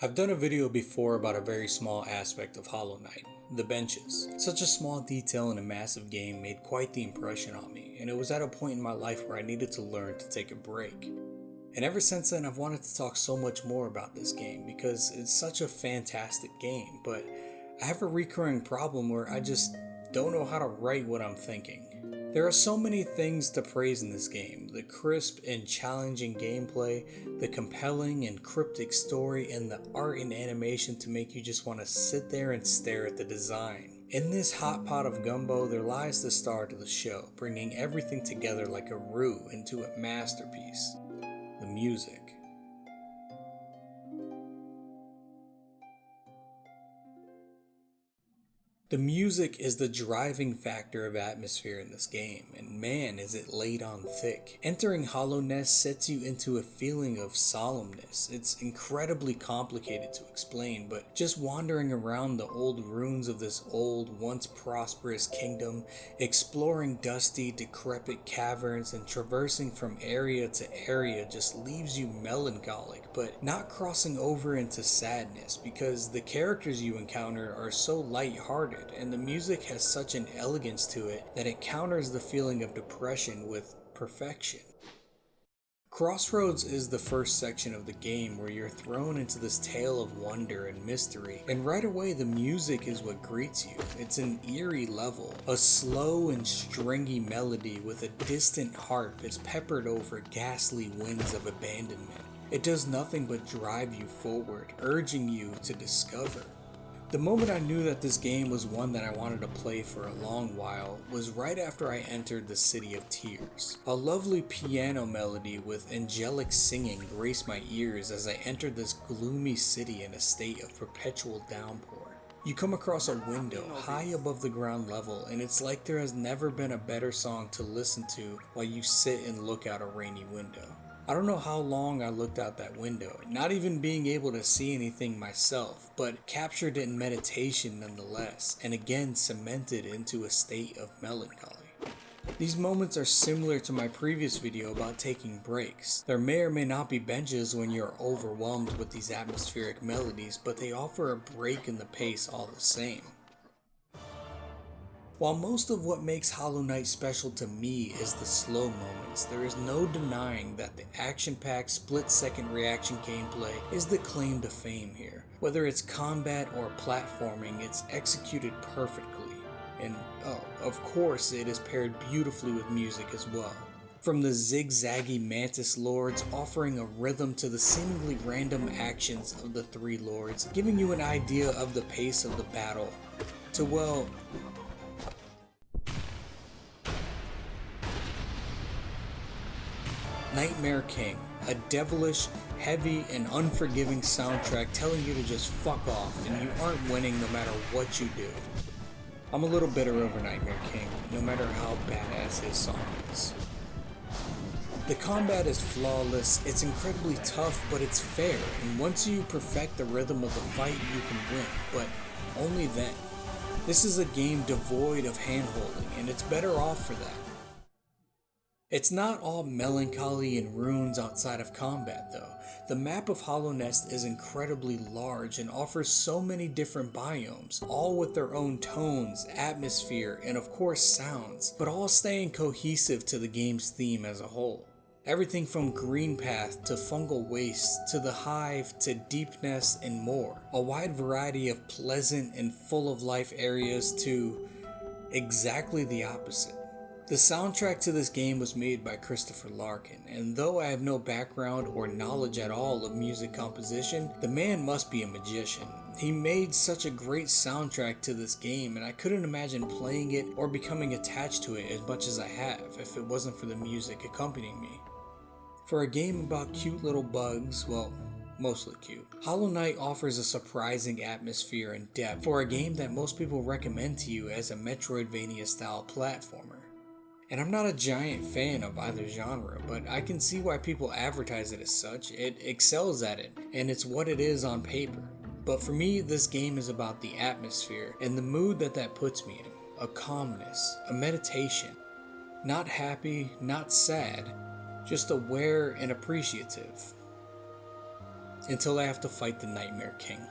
I've done a video before about a very small aspect of Hollow Knight, the benches. Such a small detail in a massive game made quite the impression on me, and it was at a point in my life where I needed to learn to take a break. And ever since then I've wanted to talk so much more about this game because it's such a fantastic game, but I have a recurring problem where I just don't know how to write what I'm thinking. There are so many things to praise in this game: the crisp and challenging gameplay, the compelling and cryptic story, and the art and animation to make you just want to sit there and stare at the design. In this hot pot of gumbo, there lies the star to the show, bringing everything together like a roux into a masterpiece: the music. The music is the driving factor of atmosphere in this game, and man is it laid on thick. Entering Hollow Nest sets you into a feeling of solemnness. It's incredibly complicated to explain, but just wandering around the old ruins of this old, once prosperous kingdom, exploring dusty, decrepit caverns, and traversing from area to area just leaves you melancholic, but not crossing over into sadness, because the characters you encounter are so lighthearted, and the music has such an elegance to it that it counters the feeling of depression with perfection. Crossroads is the first section of the game where you're thrown into this tale of wonder and mystery, and right away the music is what greets you. It's an eerie level, a slow and stringy melody with a distant harp that's peppered over ghastly winds of abandonment. It does nothing but drive you forward, urging you to discover. The moment I knew that this game was one that I wanted to play for a long while was right after I entered the City of Tears. A lovely piano melody with angelic singing graced my ears as I entered this gloomy city in a state of perpetual downpour. You come across a window high above the ground level, and it's like there has never been a better song to listen to while you sit and look out a rainy window. I don't know how long I looked out that window, not even being able to see anything myself, but captured it in meditation nonetheless, and again cemented into a state of melancholy. These moments are similar to my previous video about taking breaks. There may or may not be benches when you're overwhelmed with these atmospheric melodies, but they offer a break in the pace all the same. While most of what makes Hollow Knight special to me is the slow moments, there is no denying that the action-packed split-second reaction gameplay is the claim to fame here. Whether it's combat or platforming, it's executed perfectly. And of course it is paired beautifully with music as well. From the zigzaggy Mantis Lords offering a rhythm to the seemingly random actions of the three lords, giving you an idea of the pace of the battle, to, well, Nightmare King, a devilish, heavy, and unforgiving soundtrack telling you to just fuck off and you aren't winning no matter what you do. I'm a little bitter over Nightmare King, no matter how badass his song is. The combat is flawless, it's incredibly tough, but it's fair, and once you perfect the rhythm of the fight, you can win, but only then. This is a game devoid of hand-holding, and it's better off for that. It's not all melancholy and runes outside of combat though. The map of Hollow Nest is incredibly large and offers so many different biomes, all with their own tones, atmosphere, and of course sounds, but all staying cohesive to the game's theme as a whole. Everything from green path to fungal waste to the hive to deep nest and more. A wide variety of pleasant and full of life areas to exactly the opposite. The soundtrack to this game was made by Christopher Larkin, and though I have no background or knowledge at all of music composition, the man must be a magician. He made such a great soundtrack to this game, and I couldn't imagine playing it or becoming attached to it as much as I have if it wasn't for the music accompanying me. For a game about cute little bugs, well, mostly cute, Hollow Knight offers a surprising atmosphere and depth for a game that most people recommend to you as a Metroidvania style platformer. And I'm not a giant fan of either genre, but I can see why people advertise it as such. It excels at it, and it's what it is on paper. But for me, this game is about the atmosphere and the mood that puts me in. A calmness, a meditation. Not happy, not sad, just aware and appreciative. until I have to fight the Nightmare King.